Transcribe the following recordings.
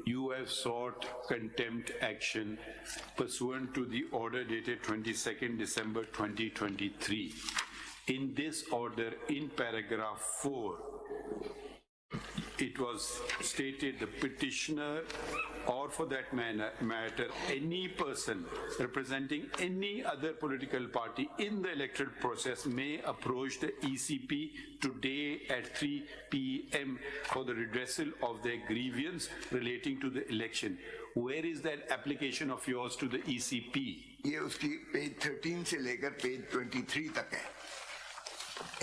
you have sought contempt action pursuant to the order dated 22nd December 2023. In this order, in paragraph 4, it was stated the petitioner, or for that matter, any person representing any other political party in the electoral process may approach the ECP today at 3 p.m. for the redressal of their grievance relating to the election. Where is that application of yours to the ECP? ये उसकी page 13 से लेकर page 23 तक है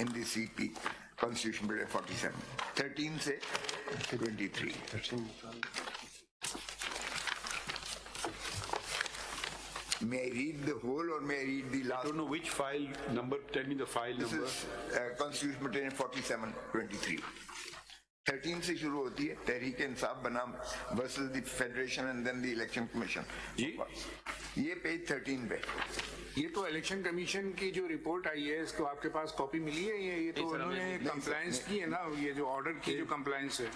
in the CP Constitution Bill 47, 13 से 23. May I read the whole or may I read the last? I don't know which file number. Tell me the file number. This is Constitution Bill 47, 23. 13 से शुरू होती है तहरीक इंसाफ बनाम versus the Federation and then the Election Commission. जी ये page 13 पे. ये तो election commission की जो रिपोर्ट आई है इसको आपके पास कॉपी मिली है? ये तो उन्होंने कंप्लायंस की है ना, ये जो ऑर्डर की जो कंप्लायंस है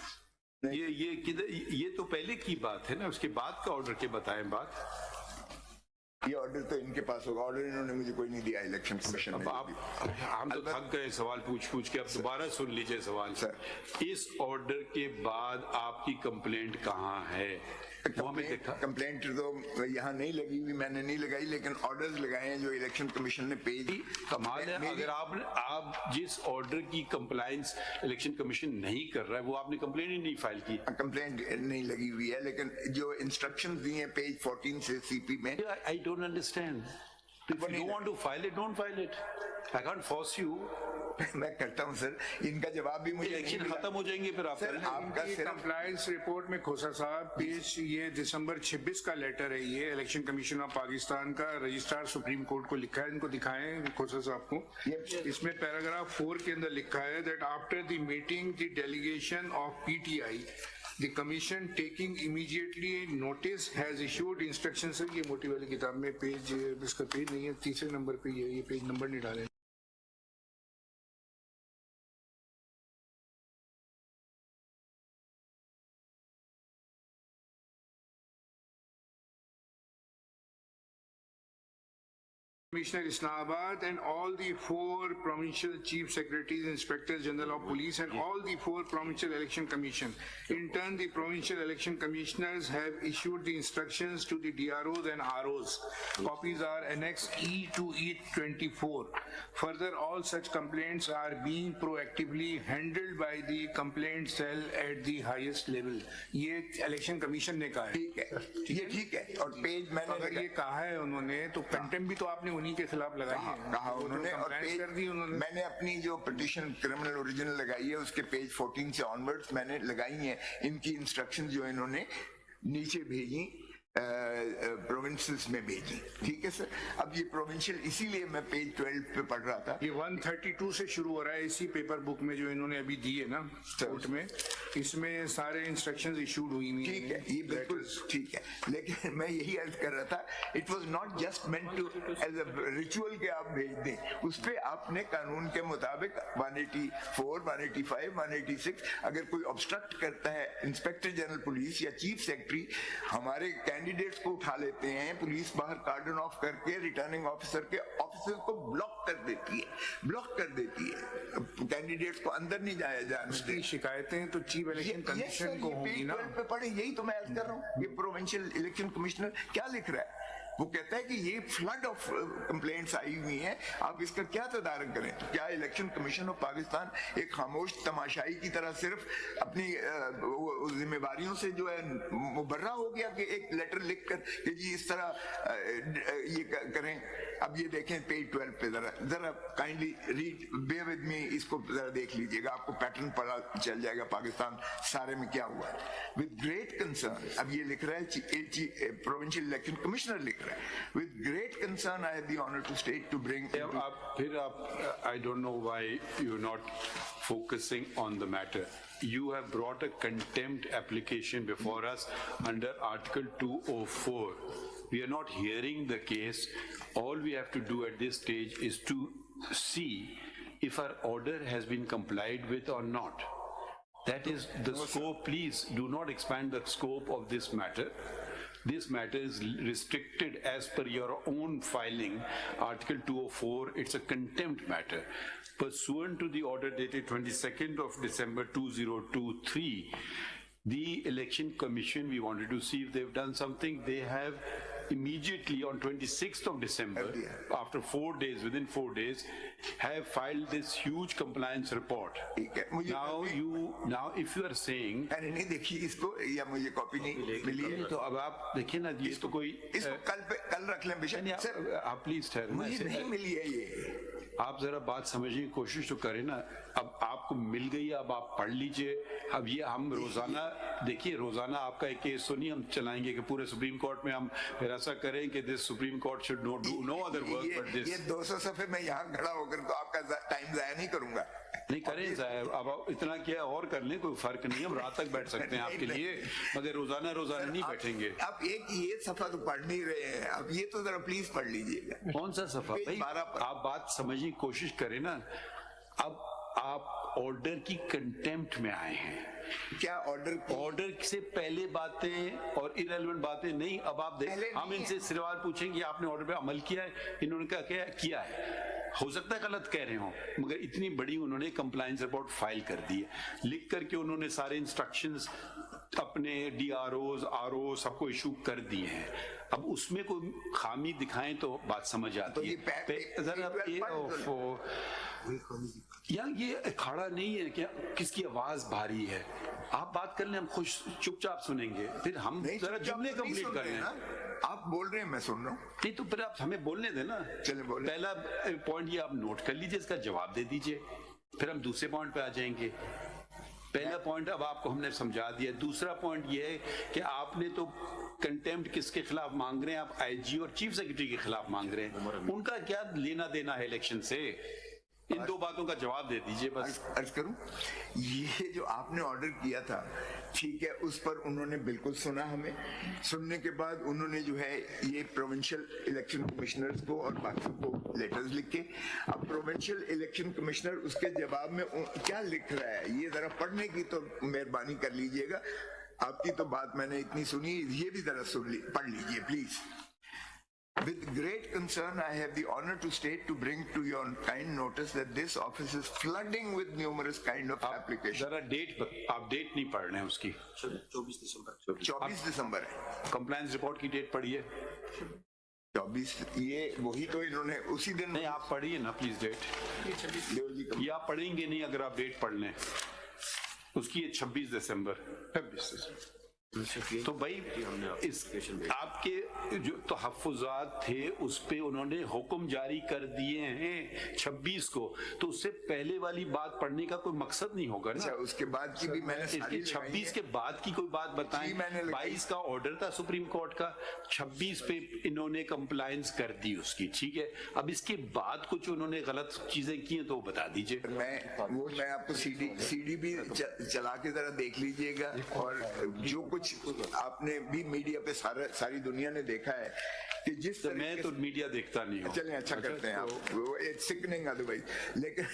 ये किधर, ये तो पहले की बात है ना, उसके बाद का ऑर्डर के बताएं बात. ये ऑर्डर तो इनके पास होगा, ऑर्डर इन्होंने मुझे कोई नहीं दिया इलेक्शन कमीशन ने. हम तो थक गए सवाल पूछ के, अब दोबारा सुन लीजिए सवाल. सर, इस ऑर्डर के बाद आपकी कंप्लेंट कहाँ है? कंप्लेंट तो यहाँ नहीं लगी हुई, मैंने नहीं लगाई, लेकिन ऑर्डर्स लगाए हैं जो इलेक्शन कमीशन ने पेश. कमाल है, अगर आप जिस ऑर्डर की कंप्लायंस इलेक्शन कमीशन नहीं कर रहा है वो आपने कंप्लेंट ही नहीं फाइल की. कंप्लेंट नहीं लगी हुई है, लेकिन जो इंस्ट्रक्शंस दिए हैं पेज 14 से सीपी में. I don't understand. If you don't want to file it, don't file it. I can't force you. मैं करता हूँ सर, इनका जवाब भी मुझे इलेक्शन खत्म हो जाएंगे फिर आप. आपका कंप्लायंस रिपोर्ट में खोसा साहब पेज ये दिसंबर 26 का लेटर है, ये इलेक्शन कमीशन ऑफ पाकिस्तान का रजिस्ट्रार सुप्रीम कोर्ट को लिखा है. इनको दिखाएं खोसा साहब को. इसमें पैराग्राफ 4 के अंदर लिखा है that after the meeting the delegation of PTI The Commission taking immediately notice has issued instructions. Sir ये मोटी वाली किताब में पेज, इसका पेज नहीं है, तीसरे नंबर पे ये पेज नंबर नहीं डाले. Commissioner Islamabad and all the 4 provincial chief secretaries, inspectors general of police and all the 4 provincial election commission. In turn, the provincial election commissioners have issued the instructions to the DROs and ROs. Copies are Annex E to E24. Further, all such complaints are being proactively handled by the complaint cell at the highest level. ये election commission ने कहा है. ठीक है, ये ठीक है. और पेज मैंने अगर ये कहा है उन्होंने तो कंटेम्प्ट भी तो आपने उन्हीं के खिलाफ लगाई है. कहा उन्होंने, और कर दी उन्होंने. मैंने अपनी जो पिटीशन क्रिमिनल ओरिजिनल लगाई है उसके पेज 14 से ऑनवर्ड्स मैंने लगाई है. इनकी इंस्ट्रक्शन जो इन्होंने नीचे भेजी प्रोविंसेस में भेजी. ठीक है सर. अब ये प्रोविंशियल, इसीलिए मैं पेज 12 पे पढ़ रहा था. ये 132 से शुरू हो रहा है इसी पेपर बुक में जो इन्होंने अभी दी है ना कोर्ट में, इसमें सारे इंस्ट्रक्शंस इशूड हुई हुई. ठीक है, ये बिल्कुल ठीक है, लेकिन मैं यही अर्ज कर रहा था, it was not just meant to as a ritual के आप भेज दें. उस पे आपने कानून के मुताबिक 184, 185, 186 अगर कोई ऑब्स्ट्रक्ट करता है, इंस्पेक्टर जनरल पुलिस या चीफ सेक्रेटरी हमारे कैंडिडेट्स को उठा लेते हैं, पुलिस बाहर कार्डन ऑफ करके रिटर्निंग ऑफिसर के ऑफिसर्स को ब्लॉक कर देती है, कैंडिडेट्स को अंदर नहीं जाया जाने. शिकायतें तो चीफ इलेक्शन कमीशन को होंगी ना. पे पढ़े, यही तो मैं अर्ज कर रहा हूँ. ये प्रोविंशियल इलेक्शन कमिश्नर क्या लिख रहा है? वो कहता है कि ये फ्लड ऑफ कंप्लेंट्स आई हुई हैं, आप इसका क्या तदारक करें. क्या इलेक्शन कमीशन ऑफ पाकिस्तान एक खामोश तमाशाई की तरह सिर्फ अपनी जिम्मेवारियों से जो है मुबर्रा हो गया कि एक लेटर लिख कर कि जी इस तरह ये करें. अब ये देखें पेज 12 पे, जरा kindly read, bear with me, इसको जरा देख लीजिएगा, आपको पैटर्न पता चल जाएगा पाकिस्तान सारे में क्या हुआ है. विद ग्रेट कंसर्न, अब ये लिख रहा है प्रोविंशियल इलेक्शन कमिश्नर लिख रहा है, with great concern I had the honor to state to bring. I don't know why you're not focusing on the matter. You have brought a contempt application before us under Article 204. We are not hearing the case. All we have to do at this stage is to see if our order has been complied with or not. That is the scope. Please do not expand the scope of this matter. This matter is restricted as per your own filing, Article 204. It's a contempt matter. Pursuant to the order dated 22nd of December 2023, the Election Commission, we wanted to see if they've done something. They have immediately on 26th of December, after 4 days, within 4 days, have filed this huge compliance report. ठीक है, मुझे Now if you are saying, मैंने नहीं देखी इसको, या मुझे copy नहीं मिली है, तो अब आप देखिए ना, ये तो कोई इसको कल रख लें बेशक। सर आप प्लीज ठहरना, मुझे नहीं मिली है ये। आप जरा बात समझने की कोशिश तो करें ना। अब आपको मिल गई, अब आप पढ़ लीजिए। अब ये हम रोजाना, देखिए रोजाना आपका एक केस तो नहीं हम चलाएंगे कि पूरे सुप्रीम कोर्ट में हम फिर ऐसा करें कि this Supreme Court should not do no other work but this. ये 200 सफे में यहाँ खड़ा होकर तो आपका टाइम जाया नहीं करूंगा। नहीं करें साहब, अब आप इतना किया और कर लें, कोई फर्क नहीं, हम रात तक बैठ सकते हैं आपके लिए, मगर रोजाना नहीं बैठेंगे। आप एक ये सफा तो पढ़ नहीं रहे हैं, अब ये तो जरा प्लीज पढ़ लीजिएगा। कौन सा सफा भाई? आप बात समझने की कोशिश करें ना। अब आप ऑर्डर की कंटेम्प्ट में आए हैं। क्या ऑर्डर से पहले बातें और इरेलेवेंट बातें नहीं। अब आप देख, हम इनसे सवाल पूछेंगे आपने ऑर्डर पे अमल किया है, इन्होंने क्या किया है। हो सकता है गलत कह रहे हो, मगर इतनी बड़ी उन्होंने कंप्लायंस रिपोर्ट फाइल कर दी है, लिख करके उन्होंने सारे इंस्ट्रक्शंस अपने DROs RO सबको इशू कर दिए हैं। अब उसमें कोई खामी दिखाएं तो बात समझ आती है। जरा ये अखाड़ा नहीं है क्या, किसकी आवाज भारी है। आप बात कर लें, हम खुश चुपचाप सुनेंगे, फिर हम जरा जुमले कंप्लीट कर लें। आप बोल रहे हैं, मैं सुन रहा हूँ। नहीं तो फिर आप हमें बोलने देना। चलिए बोले। पहला पॉइंट ये आप नोट कर लीजिए, इसका जवाब दे दीजिए, फिर हम दूसरे पॉइंट पे आ जाएंगे। पहला पॉइंट अब आपको हमने समझा दिया। दूसरा पॉइंट ये है कि आपने तो कंटेम्प्ट किसके खिलाफ मांग रहे हैं? आप IG और चीफ सेक्रेटरी के खिलाफ मांग रहे हैं। उनका क्या लेना देना है इलेक्शन से? इन दो बातों का जवाब दे दीजिए बस। अर्ज करूं, ये जो आपने ऑर्डर किया था, ठीक है, उस पर उन्होंने बिल्कुल सुना हमें। सुनने के बाद उन्होंने जो है ये प्रोविंशियल इलेक्शन कमिश्नर्स को और बाकी को लेटर्स लिख के, अब प्रोविंशियल इलेक्शन कमिश्नर उसके जवाब में क्या लिख रहा है, ये जरा पढ़ने की तो मेहरबानी कर लीजिएगा। आपकी तो बात मैंने इतनी सुनी, ये भी जरा पढ़ लीजिए please. With great concern, I have the honor to state to bring to your kind notice that this office is flooding with numerous kind of applications. जरा आप डेट नहीं पढ़ रहे हैं उसकी। 24 दिसंबर है। कंप्लायंस रिपोर्ट की डेट पढ़िए। 24, ये वही तो इन्होंने उसी दिन। नहीं, आप पढ़िए ना प्लीज डेट। ये आप पढ़ेंगे नहीं अगर आप डेट पढ़ लें। उसकी ये 26 दिसंबर। तो भाई इस आपके जो तहफ़्फ़ुज़ात थे उस पे उन्होंने हुक्म जारी कर दिए हैं 26 को, तो उससे पहले वाली बात पढ़ने का कोई मकसद नहीं होगा ना। उसके बाद की भी मैंने इसके 26 के बाद की कोई बात बताएं। 22 का ऑर्डर था सुप्रीम कोर्ट का, 26 पे इन्होंने कंप्लायंस कर दी उसकी, ठीक है। अब इसके बाद कुछ उन्होंने गलत चीजें की हैं तो वो बता दीजिए। मैं आपको CD भी चला के जरा देख लीजिएगा, और जो कुछ आपने भी मीडिया पे सारी दुनिया ने देखा है कि जिस तो मैं तो मीडिया देखता नहीं हूँ। चलें, अच्छा करते हैं आप, वो इट्स सिकनिंग अदरवाइज। लेकिन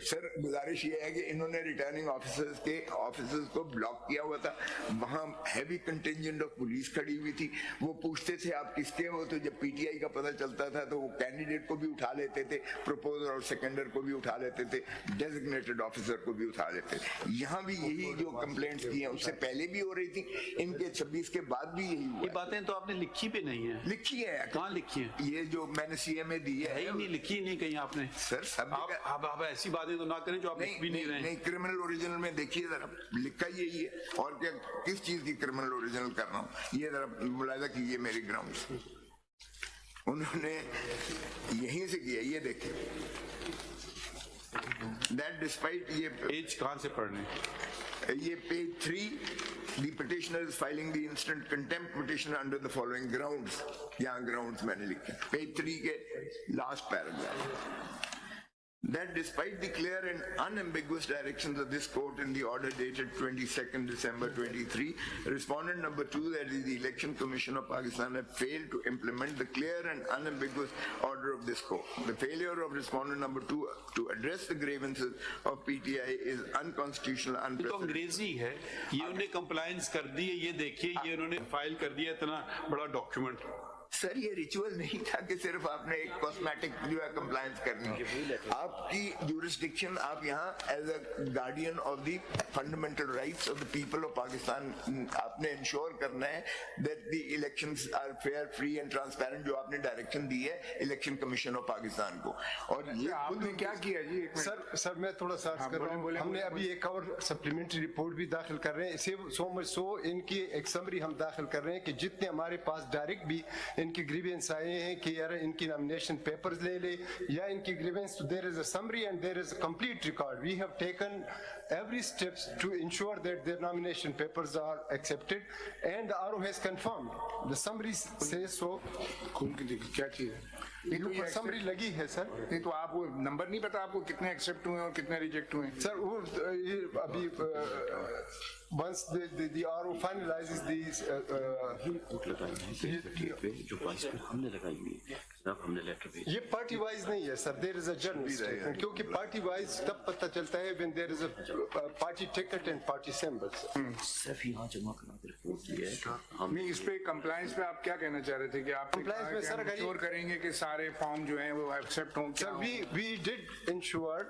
सर गुजारिश ये है कि इन्होंने रिटर्निंग ऑफिसर्स को ब्लॉक किया हुआ था, वहाँ हैवी कंटिंजेंट ऑफ पुलिस खड़ी हुई थी। वो पूछते थे आप किसके हो, तो जब PTI का पता चलता था तो वो कैंडिडेट को भी उठा लेते थे, प्रपोजर और सेकेंडर को भी उठा लेते थे, डेजिग्नेटेड ऑफिसर को भी उठा लेते थे। यहाँ भी यही जो कंप्लेंट्स की हैं उससे पहले भी हो रही थी, इनके 26 के बाद भी यही हुआ। ये बातें तो आपने लिखी भी नहीं है। लिखी है, कहाँ लिखी है? ये जो मैंने CMA दी है ही नहीं, लिखी नहीं कहीं आपने। सर सब आप ऐसी बातें तो ना करें जो आप लिख भी नहीं रहे। नहीं, क्रिमिनल ओरिजिनल में देखिए जरा, लिखा यही है। और क्या, किस चीज की क्रिमिनल ओरिजिनल कर रहा हूँ, ये जरा मुलायजा कीजिए मेरी ग्राउंड्स। उन्होंने यहीं से किया, ये देखिए। That despite ये पेज कहाँ से पढ़ने? ये page 3, the petitioner is filing the instant contempt petition under the following grounds. यहाँ grounds मैंने लिखे, पेज 3 के last paragraph. that despite the clear and unambiguous directions of this court in the order dated 22nd December 23, respondent number 2, that is the Election Commission of Pakistan, have failed to implement the clear and unambiguous order of this court. The failure of respondent number 2 to address the grievances of PTI is unconstitutional, تو unprecedented. انگریزی ہے یہ انہیں compliance کر دی ہے. یہ دیکھیے یہ انہوں نے فائل کر دیا اتنا بڑا ڈاکیومنٹ. سر یہ ریچول نہیں تھا کہ صرف آپ نے ایک کاسمیٹک جو ہے کمپلائنس کرنی ہے. آپ کی جورسڈکشن آپ یہاں as a guardian of the fundamental rights of the people of Pakistan آپ نے انشور کرنا ہے that the elections are fair free and transparent جو آپ نے ڈائریکشن دی ہے الیکشن کمیشن آف پاکستان کو. اور یہ آپ نے کیا کیا جی؟ ایک منٹ. سر میں تھوڑا سا عرض کر رہا ہوں, ہم نے ابھی ایک اور سپلیمنٹری رپورٹ بھی داخل کر رہے ہیں. سو مچ سو ان کی ایک سمری ہم داخل کر رہے ہیں کہ جتنے ہمارے پاس ڈائریکٹ بھی ان کی گریوینس آئے ہیں کہ یار ان کی نامینیشن پیپرز لے لے یا ان کی grievance, there is a summary and there is a complete record. We have taken every steps to ensure that their nomination papers are accepted and the RO has confirmed. The summary says so. کھول کے دیکھیں کیا چیز ہے. یہ اوپر summary لگی ہے سر. نہیں تو آپ کو نمبر نہیں پتا آپ کو کتنے ایکسیپٹ ہوئے اور کتنے ریجیکٹ ہوئے ہیں؟ سر وہ یہ ابھی once the RO finalizes these جو وائس پہ ہم نے لگائی ہوئی ہے جناب, ہم نے لیٹر بھیجا. یہ پارٹی وائز نہیں ہے سر, دیر از اے جنرل اسٹیٹمنٹ, کیونکہ پارٹی وائز تب پتہ چلتا ہے when there is a party ticket and party symbols. صرف یہاں جمع کرا کے رپورٹ کی ہے. ہم نہیں اس پہ کمپلائنس پہ آپ کیا کہنا چاہ رہے تھے کہ آپ Compliance میں سر اگر انشور کریں گے کہ سارے فارم جو ہیں وہ ایکسیپٹ ہوں؟ سر we did ensure,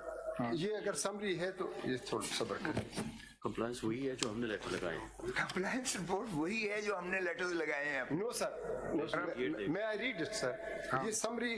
یہ اگر سمری ہے تو یہ تھوڑا صبر کریں. کمپلائنس وہی ہے جو ہم نے لیٹر لگائے ہیں. کمپلائنس رپورٹ وہی ہے جو ہم نے لیٹرز لگائے ہیں. نو سر, may I read it sir. یہ سمری